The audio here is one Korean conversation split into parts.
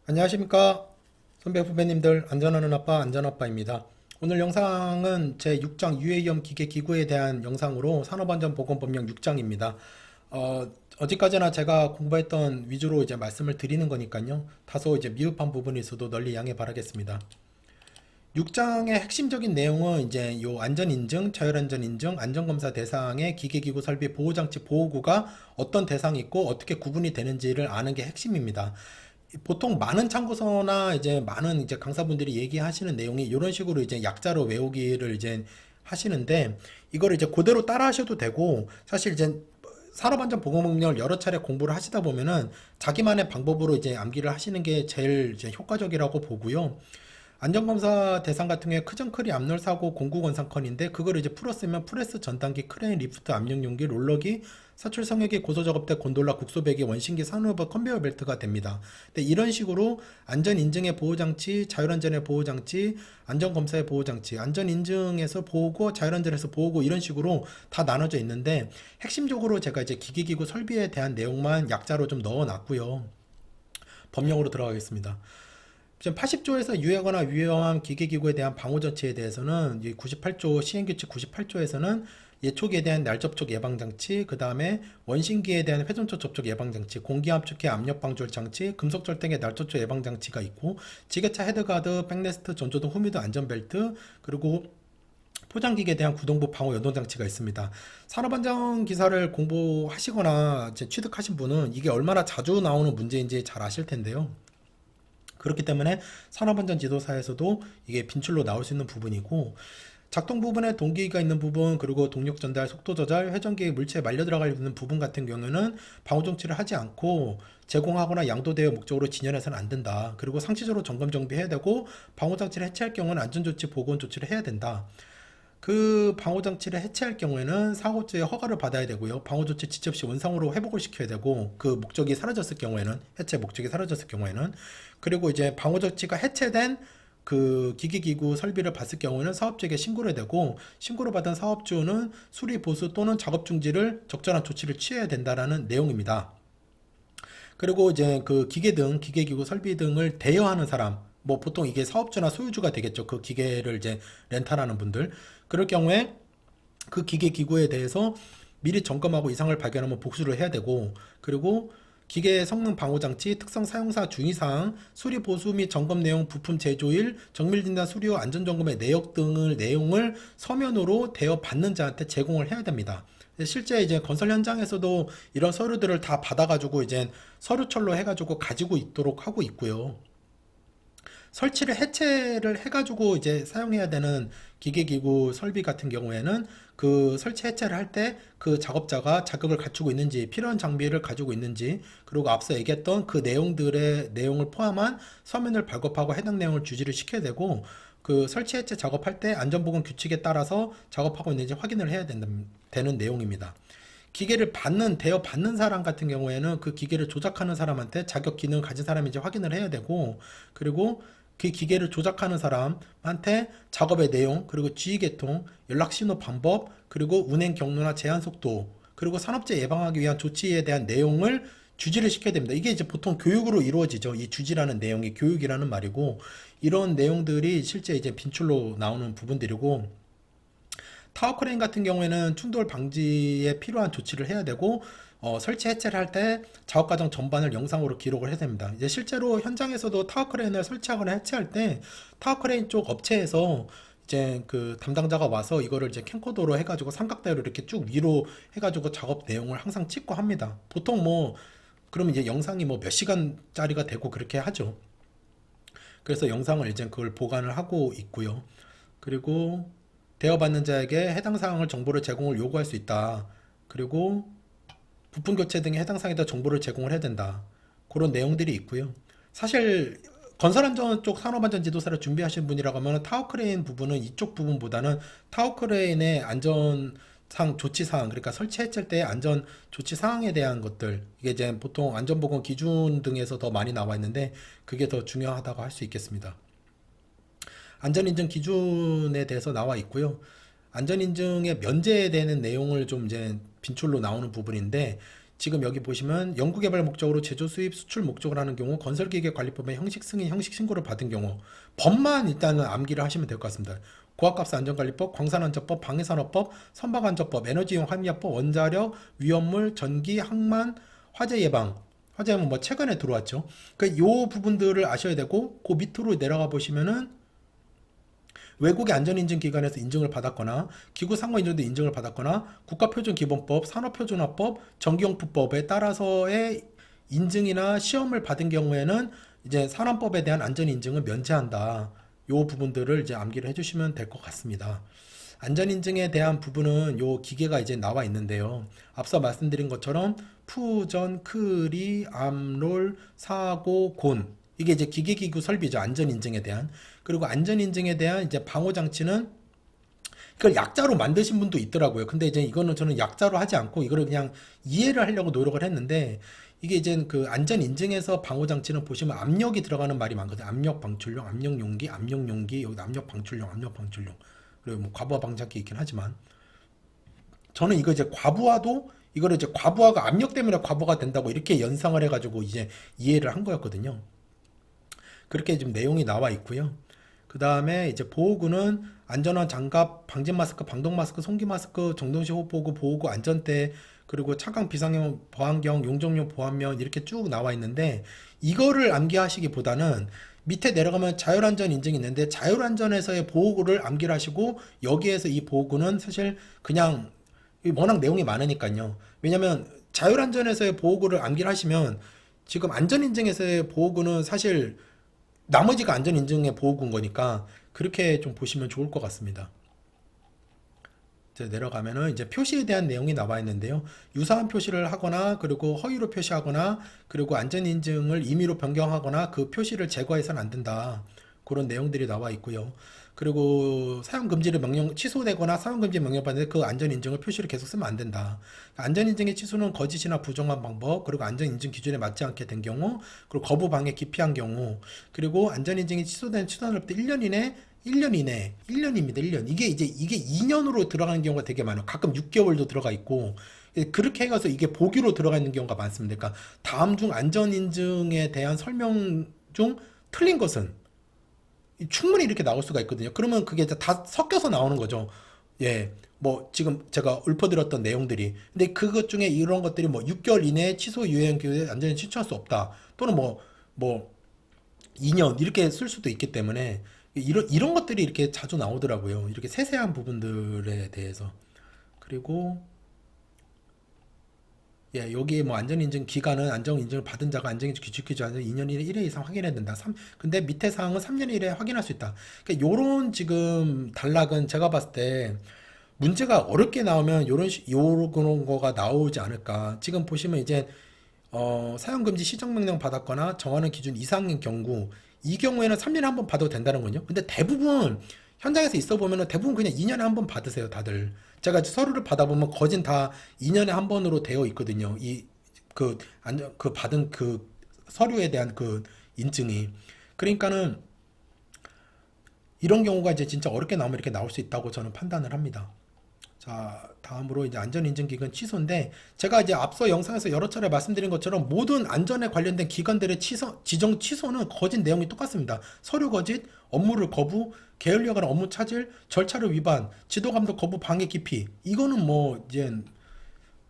안녕하십니까 선배 후배님들, 안전하는 아빠 안전아빠입니다. 오늘 영상은 제 6장 유해위험 기계 기구에 대한 영상으로 산업안전보건법령 6장입니다. 어디까지나 제가 공부했던 위주로 이제 말씀을 드리는 거니까요. 다소 이제 미흡한 부분이 있어도 널리 양해 바라겠습니다. 6장의 핵심적인 내용은 이제 요 안전인증, 자율안전인증, 안전검사 대상의 기계기구 설비 보호장치 보호구가 어떤 대상이 있고 어떻게 구분이 되는지를 아는 게 핵심입니다. 보통 많은 참고서나 이제 많은 이제 강사분들이 얘기하시는 내용이 이런 식으로 이제 약자로 외우기를 이제 하시는데, 이거를 이제 그대로 따라 하셔도 되고, 사실 이제 산업안전보건법령을 여러 차례 공부를 하시다 보면은 자기만의 방법으로 이제 암기를 하시는 게 제일 이제 효과적이라고 보고요. 안전검사 대상 같은 경우에 크정크리 암롤 사고 공구 건상컨인데, 그걸 이제 풀었으면 프레스 전단기 크레인 리프트 압력용기 롤러기 사출 성역기 고소 작업대 곤돌라 국소배기 원심기 산후버 컨베이어 벨트가 됩니다. 근데 이런 식으로 안전 인증의 보호 장치, 자율안전의 보호 장치, 안전 검사의 보호 장치, 안전 인증에서 보호고 자율안전에서 보호고, 이런 식으로 다 나눠져 있는데, 핵심적으로 제가 이제 기기기구 설비에 대한 내용만 약자로 좀 넣어 놨고요. 법령으로 들어가겠습니다. 지금 80조에서 유해거나 위험한 기계기구에 대한 방호조치에 대해서는 98조 시행규칙 98조에서는 예초기에 대한 날접촉 예방장치, 그 다음에 원심기에 대한 회전초 접촉 예방장치, 공기압축기 압력방출 장치, 금속절등의 날접촉 예방장치가 있고, 지게차 헤드가드, 백레스트, 전조등 후미드 안전벨트, 그리고 포장기계에 대한 구동부 방호 연동장치가 있습니다. 산업안전 기사를 공부하시거나 이제 취득하신 분은 이게 얼마나 자주 나오는 문제인지 잘 아실 텐데요. 그렇기 때문에 산업안전 지도사에서도 이게 빈출로 나올 수 있는 부분이고, 작동 부분에 동기가 있는 부분, 그리고 동력 전달, 속도 조절, 회전기 물체에 말려 들어가 있는 부분 같은 경우는 방호 정치를 하지 않고 제공하거나 양도대여 목적으로 진열해서는 안 된다. 그리고 상시적으로 점검 정비해야 되고, 방호 장치를 해체할 경우는 안전조치 보건 조치를 해야 된다. 그 방호장치를 해체할 경우에는 사고조의 허가를 받아야 되고요. 방호조치 지체 없이 원상으로 회복을 시켜야 되고, 그 목적이 사라졌을 경우에는, 해체 목적이 사라졌을 경우에는, 그리고 이제 방호조치가 해체된 그 기기기구 설비를 봤을 경우에는 사업주에게 신고를 해야 되고, 신고를 받은 사업주는 수리 보수 또는 작업 중지를 적절한 조치를 취해야 된다라는 내용입니다. 그리고 이제 그 기계 등 기계기구 설비 등을 대여하는 사람, 뭐 보통 이게 사업주나 소유주가 되겠죠. 그 기계를 이제 렌탈하는 분들. 그럴 경우에 그 기계 기구에 대해서 미리 점검하고 이상을 발견하면 복수를 해야 되고, 그리고 기계 성능 방호 장치, 특성 사용사 주의사항, 수리 보수 및 점검 내용, 부품 제조일, 정밀 진단 수리 후 안전 점검의 내역 등을 내용을 서면으로 대여 받는 자한테 제공을 해야 됩니다. 실제 이제 건설 현장에서도 이런 서류들을 다 받아가지고 이제 서류철로 해가지고 가지고 있도록 하고 있고요. 설치를 해체를 해가지고 이제 사용해야 되는 기계기구 설비 같은 경우에는 그 설치 해체를 할 때 그 작업자가 자격을 갖추고 있는지, 필요한 장비를 가지고 있는지, 그리고 앞서 얘기했던 그 내용들의 내용을 포함한 서면을 발급하고 해당 내용을 주지를 시켜야 되고, 그 설치 해체 작업할 때 안전보건 규칙에 따라서 작업하고 있는지 확인을 해야 되는 내용입니다. 기계를 대여 받는 사람 같은 경우에는 그 기계를 조작하는 사람한테 자격 기능을 가진 사람인지 확인을 해야 되고, 그리고 그 기계를 조작하는 사람한테 작업의 내용, 그리고 지휘 계통, 연락 신호 방법, 그리고 운행 경로나 제한 속도, 그리고 산업재해 예방하기 위한 조치에 대한 내용을 주지를 시켜야 됩니다. 이게 이제 보통 교육으로 이루어지죠. 이 주지라는 내용이 교육이라는 말이고, 이런 내용들이 실제 이제 빈출로 나오는 부분들이고, 타워 크레인 같은 경우에는 충돌 방지에 필요한 조치를 해야 되고, 설치 해체를 할 때 작업 과정 전반을 영상으로 기록을 해야 됩니다. 이제 실제로 현장에서도 타워 크레인을 설치하거나 해체할 때 타워 크레인 쪽 업체에서 이제 그 담당자가 와서 이거를 이제 캠코더로 해가지고 삼각대로 이렇게 쭉 위로 해가지고 작업 내용을 항상 찍고 합니다. 보통 뭐 그러면 이제 영상이 뭐 몇 시간짜리가 되고 그렇게 하죠. 그래서 영상을 이제 그걸 보관을 하고 있고요. 그리고 대여받는 자에게 해당 사항을 정보를 제공을 요구할 수 있다. 그리고 부품 교체 등의 해당 사항에다 정보를 제공을 해야 된다. 그런 내용들이 있고요. 사실 건설안전 쪽 산업안전 지도사를 준비하시는 분이라고 하면 타워 크레인 부분은 이쪽 부분보다는 타워 크레인의 안전상 조치 사항, 그러니까 설치했을 때의 안전 조치 사항에 대한 것들, 이게 이제 보통 안전보건 기준 등에서 더 많이 나와 있는데 그게 더 중요하다고 할 수 있겠습니다. 안전인증 기준에 대해서 나와 있고요. 안전인증에 면제되는 내용을 좀 이제 빈출로 나오는 부분인데, 지금 여기 보시면 연구개발 목적으로 제조 수입 수출 목적으로 하는 경우 건설기계 관리법의 형식 승인 형식 신고를 받은 경우 법만 일단은 암기를 하시면 될 것 같습니다. 고압가스 안전관리법, 광산안전법, 방해산업법, 선박안전법, 에너지용 함유법, 원자력, 위험물, 전기, 항만, 화재 예방. 화재는 뭐 최근에 들어왔죠. 그러니까 요 부분들을 아셔야 되고 그 밑으로 내려가 보시면은 외국의 안전인증기관에서 인증을 받았거나 기구 상호인증도 인증을 받았거나 국가표준기본법, 산업표준화법, 전기용품법에 따라서의 인증이나 시험을 받은 경우에는 이제 산업법에 대한 안전인증을 면제한다. 요 부분들을 이제 암기를 해주시면 될 것 같습니다. 안전인증에 대한 부분은 요 기계가 이제 나와 있는데요. 앞서 말씀드린 것처럼 푸전, 크리, 암롤, 사고, 곤 이게 이제 기계기구 설비죠. 안전인증에 대한. 그리고 안전인증에 대한 이제 방호장치는 이걸 약자로 만드신 분도 있더라고요. 근데 이제 이거는 저는 약자로 하지 않고 이거를 그냥 이해를 하려고 노력을 했는데 이게 이제 그 안전인증에서 방호장치는 보시면 압력이 들어가는 말이 많거든요. 압력 방출용, 압력 용기, 여기 압력 방출용, 압력 방출용. 그리고 뭐 과부하 방지장치 있긴 하지만 저는 이거 이제 과부하도 이거를 이제 과부하가 압력 때문에 과부하가 된다고 이렇게 연상을 해가지고 이제 이해를 한 거였거든요. 그렇게 지금 내용이 나와 있고요. 그 다음에 이제 보호구는 안전한 장갑, 방진 마스크, 방독 마스크, 송기 마스크, 정동식 호흡보호구, 보호구, 안전대, 그리고 차강 비상용 보안경, 용접용 보안면 이렇게 쭉 나와 있는데 이거를 암기하시기보다는 밑에 내려가면 자율안전 인증이 있는데 자율안전에서의 보호구를 암기를 하시고 여기에서 이 보호구는 사실 그냥 워낙 내용이 많으니까요. 왜냐면 자율안전에서의 보호구를 암기를 하시면 지금 안전인증에서의 보호구는 사실 나머지가 안전인증의 보호구인 거니까 그렇게 좀 보시면 좋을 것 같습니다. 이제 내려가면은 이제 표시에 대한 내용이 나와 있는데요. 유사한 표시를 하거나 그리고 허위로 표시하거나 그리고 안전인증을 임의로 변경하거나 그 표시를 제거해서는 안 된다. 그런 내용들이 나와 있고요. 그리고 사용금지를 취소되거나 사용금지 명령받는데 그 안전인증을 표시를 계속 쓰면 안 된다. 안전인증의 취소는 거짓이나 부정한 방법, 그리고 안전인증 기준에 맞지 않게 된 경우, 그리고 거부 방해 기피한 경우, 그리고 안전인증이 취소된 취소날부터 1년 이내 1년 이내, 1년입니다. 1년. 이게 2년으로 들어가는 경우가 되게 많아요. 가끔 6개월도 들어가 있고, 그렇게 해가서 이게 보기로 들어가 있는 경우가 많습니다. 그러니까 다음 중 안전인증에 대한 설명 중 틀린 것은 충분히 이렇게 나올 수가 있거든요. 그러면 그게 다 섞여서 나오는 거죠. 예. 뭐 지금 제가 읊어드렸던 내용들이 근데 그것 중에 이런 것들이 뭐 6개월 이내에 취소 유예형 교육에 안전에 취소할 수 없다 또는 뭐 2년 이렇게 쓸 수도 있기 때문에 이런 것들이 이렇게 자주 나오더라고요. 이렇게 세세한 부분들에 대해서. 그리고 예, 여기 뭐 안전인증 기간은 안전인증을 받은 자가 안전인증 규칙 기준 2년 이내 1회 이상 확인해야 된다. 근데 밑에 사항은 3년 이내 확인할 수 있다. 그러니까 요런 지금 단락은 제가 봤을 때 문제가 어렵게 나오면 요런 거가 나오지 않을까. 지금 보시면 이제 사용금지 시정명령 받았거나 정하는 기준 이상인 경우 이 경우에는 3년에 한 번 받아도 된다는 거죠. 근데 대부분 현장에서 있어 보면은 대부분 그냥 2년에 한 번 받으세요, 다들. 제가 서류를 받아보면 거진 다 2년에 한 번으로 되어 있거든요. 그 받은 그 서류에 대한 그 인증이. 그러니까는 이런 경우가 이제 진짜 어렵게 나오면 이렇게 나올 수 있다고 저는 판단을 합니다. 자, 다음으로 이제 안전인증기관 취소인데 제가 이제 앞서 영상에서 여러 차례 말씀드린 것처럼 모든 안전에 관련된 기관들의 지정 취소는 거짓 내용이 똑같습니다. 서류 거짓, 업무를 거부, 게을리하거나 업무 차질, 절차를 위반, 지도감독 거부, 방해 기피. 이거는 뭐 이제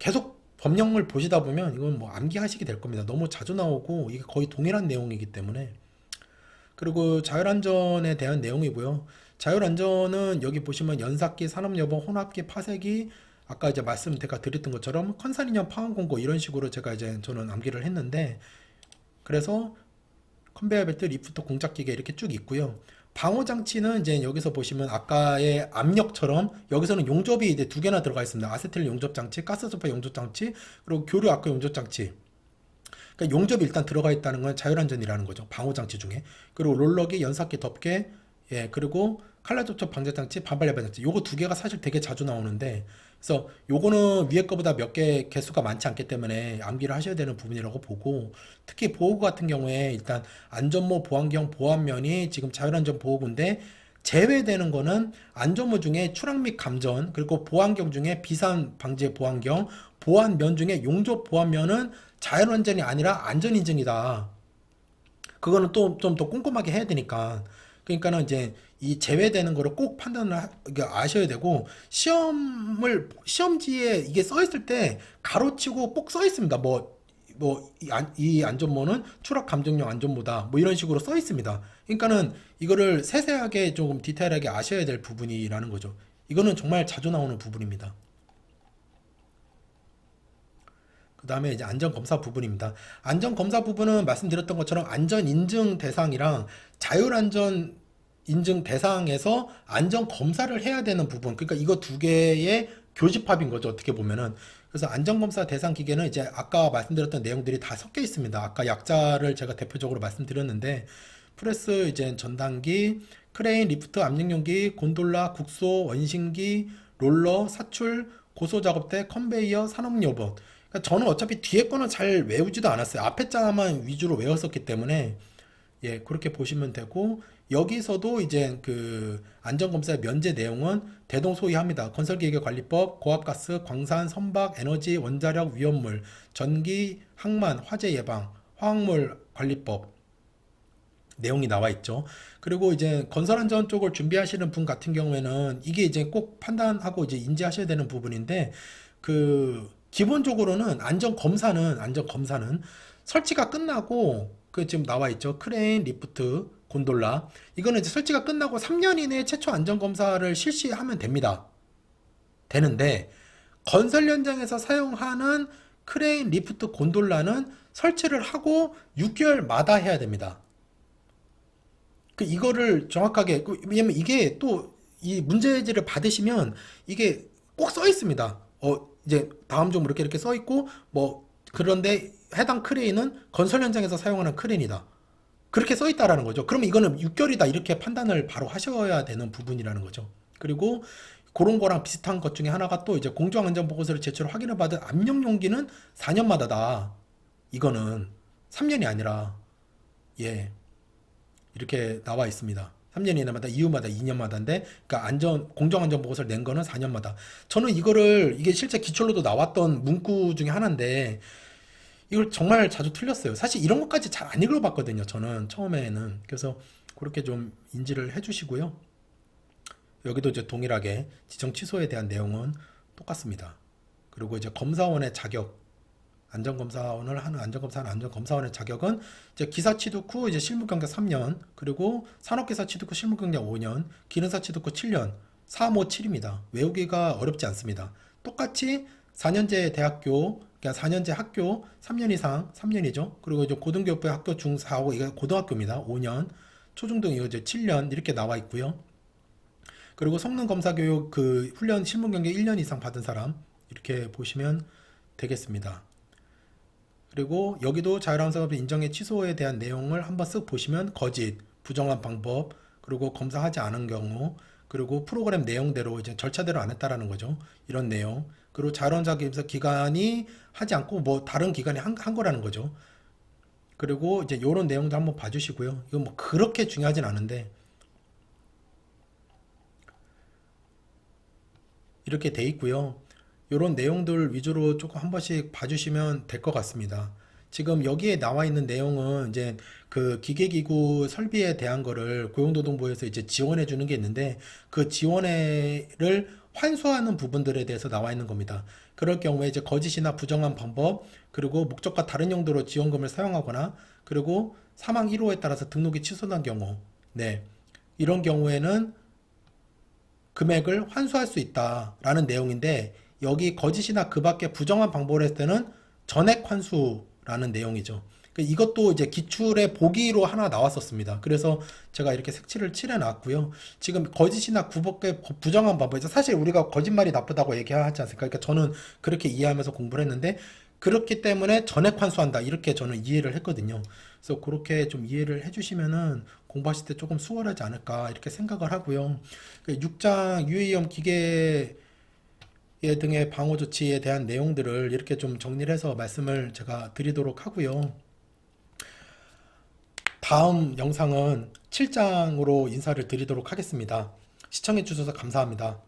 계속 법령을 보시다 보면 이건 뭐 암기하시게 될 겁니다. 너무 자주 나오고 이게 거의 동일한 내용이기 때문에. 그리고 자율안전에 대한 내용이고요. 자율안전은 여기 보시면 연삭기, 산업여보, 혼합기, 파쇄기, 아까 이제 제가 드렸던 것처럼 컨사인형 파원공고 이런 식으로 저는 암기를 했는데 그래서 컨베이어 벨트, 리프트, 공작기계 이렇게 쭉 있고요. 방호장치는 이제 여기서 보시면 아까의 압력처럼 여기서는 용접이 이제 두 개나 들어가 있습니다. 아세틸 용접장치, 가스소파 용접장치, 그리고 교류 악화 용접장치. 그러니까 용접이 일단 들어가 있다는 건 자율안전이라는 거죠. 방호장치 중에. 그리고 롤러기, 연삭기, 덮개, 예, 그리고 칼날 접촉 방지장치, 반발 예방 장치. 요거 두 개가 사실 되게 자주 나오는데, 그래서 요거는 위에 거보다 몇 개 개수가 많지 않기 때문에 암기를 하셔야 되는 부분이라고 보고, 특히 보호구 같은 경우에 일단 안전모 보안경 보안면이 지금 자율안전 보호구인데, 제외되는 거는 안전모 중에 추락 및 감전, 그리고 보안경 중에 비산 방지 보안경, 보안면 중에 용접 보안면은 자율안전이 아니라 안전인증이다. 그거는 또 좀 더 꼼꼼하게 해야 되니까. 그러니까는 이제 이 제외되는 거를 꼭 판단을 이게 아셔야 되고, 시험지에 이게 써 있을 때 가로치고 꼭 써 있습니다. 이 안전모는 추락 감정용 안전모다. 뭐 이런 식으로 써 있습니다. 그러니까는 이거를 세세하게 조금 디테일하게 아셔야 될 부분이라는 거죠. 이거는 정말 자주 나오는 부분입니다. 그 다음에 이제 안전검사 부분입니다. 안전검사 부분은 말씀드렸던 것처럼 안전인증 대상이랑 자율안전 인증 대상에서 안전검사를 해야 되는 부분. 그러니까 이거 두 개의 교집합인 거죠. 어떻게 보면은. 그래서 안전검사 대상 기계는 이제 아까 말씀드렸던 내용들이 다 섞여 있습니다. 아까 약자를 제가 대표적으로 말씀드렸는데, 프레스, 이제 전단기, 크레인, 리프트, 압력용기, 곤돌라, 국소, 원심기, 롤러, 사출, 고소작업대, 컨베이어, 산업로봇. 그러니까 저는 어차피 뒤에 거는 잘 외우지도 않았어요. 앞에 자만 위주로 외웠었기 때문에, 예, 그렇게 보시면 되고, 여기서도 이제 그 안전검사의 면제 내용은 대동소이합니다. 건설기계관리법, 고압가스, 광산, 선박, 에너지, 원자력, 위험물, 전기, 항만, 화재 예방, 화학물 관리법 내용이 나와 있죠. 그리고 이제 건설안전 쪽을 준비하시는 분 같은 경우에는 이게 이제 꼭 판단하고 이제 인지하셔야 되는 부분인데, 그 기본적으로는 안전검사는 설치가 끝나고, 그 지금 나와 있죠. 크레인, 리프트, 곤돌라. 이거는 이제 설치가 끝나고 3년 이내에 최초 안전검사를 실시하면 되는데, 건설 현장에서 사용하는 크레인, 리프트, 곤돌라는 설치를 하고 6개월마다 해야 됩니다. 이거를 정확하게, 왜냐면 이게 또 이 문제지를 받으시면 이게 꼭 써 있습니다. 이제 다음 좀 이렇게 써 있고, 뭐, 그런데 해당 크레인은 건설 현장에서 사용하는 크레인이다. 그렇게 써 있다라는 거죠. 그러면 이거는 6개월이다. 이렇게 판단을 바로 하셔야 되는 부분이라는 거죠. 그리고 그런 거랑 비슷한 것 중에 하나가 또 이제 공정안전보고서를 제출을 확인을 받은 압력용기는 4년마다다. 이거는 3년이 아니라, 예, 이렇게 나와 있습니다. 3년 이내마다, 이후마다 2년마다인데, 그러니까 공정안전 보고서를 낸 거는 4년마다. 저는 이게 실제 기출로도 나왔던 문구 중에 하나인데, 이걸 정말 자주 틀렸어요. 사실 이런 것까지 잘 안 읽어봤거든요. 저는 처음에는. 그래서 그렇게 좀 인지를 해주시고요. 여기도 이제 동일하게 지정 취소에 대한 내용은 똑같습니다. 그리고 이제 검사원의 자격, 안전검사원의 자격은 이제 기사 취득 후 이제 실무 경력 3년, 그리고 산업기사 취득 후 실무 경력 5년, 기능사 취득 후 7년, 357입니다. 외우기가 어렵지 않습니다. 똑같이 4년제 대학교, 그러니까 4년제 학교 3년 이상, 3년이죠. 그리고 이제 고등교육부 학교 중4하고 이거 고등학교입니다. 5년, 초중등 이거 이제 7년 이렇게 나와 있고요. 그리고 성능 검사 교육 그 훈련 실무 경력 1년 이상 받은 사람 이렇게 보시면 되겠습니다. 그리고 여기도 자율안전사업의 인정의 취소에 대한 내용을 한번 쓱 보시면 거짓, 부정한 방법, 그리고 검사하지 않은 경우, 그리고 프로그램 내용대로 이제 절차대로 안 했다라는 거죠. 이런 내용. 그리고 자율안전사업에서 기관이 하지 않고 뭐 다른 기관이 한 거라는 거죠. 그리고 이제 이런 내용도 한번 봐주시고요. 이건 뭐 그렇게 중요하진 않은데 이렇게 돼 있고요. 이런 내용들 위주로 조금 한 번씩 봐주시면 될 것 같습니다. 지금 여기에 나와 있는 내용은 이제 그 기계기구 설비에 대한 거를 고용노동부에서 이제 지원해 주는 게 있는데, 그 지원을 환수하는 부분들에 대해서 나와 있는 겁니다. 그럴 경우에 이제 거짓이나 부정한 방법, 그리고 목적과 다른 용도로 지원금을 사용하거나, 그리고 사망 1호에 따라서 등록이 취소된 경우, 네, 이런 경우에는 금액을 환수할 수 있다라는 내용인데, 여기 거짓이나 그 밖에 부정한 방법을 했을 때는 전액 환수라는 내용이죠. 이것도 이제 기출의 보기로 하나 나왔었습니다. 그래서 제가 이렇게 색칠을 칠해 놨고요. 지금 거짓이나 그 밖에 부정한 방법에서 사실 우리가 거짓말이 나쁘다고 얘기하지 않습니까? 그러니까 저는 그렇게 이해하면서 공부를 했는데, 그렇기 때문에 전액 환수한다 이렇게 저는 이해를 했거든요. 그래서 그렇게 좀 이해를 해주시면은 공부하실 때 조금 수월하지 않을까 이렇게 생각을 하고요. 6장 유해염 기계 등의 방호 조치에 대한 내용들을 이렇게 좀 정리를 해서 말씀을 제가 드리도록 하고요. 다음 영상은 7장으로 인사를 드리도록 하겠습니다. 시청해 주셔서 감사합니다.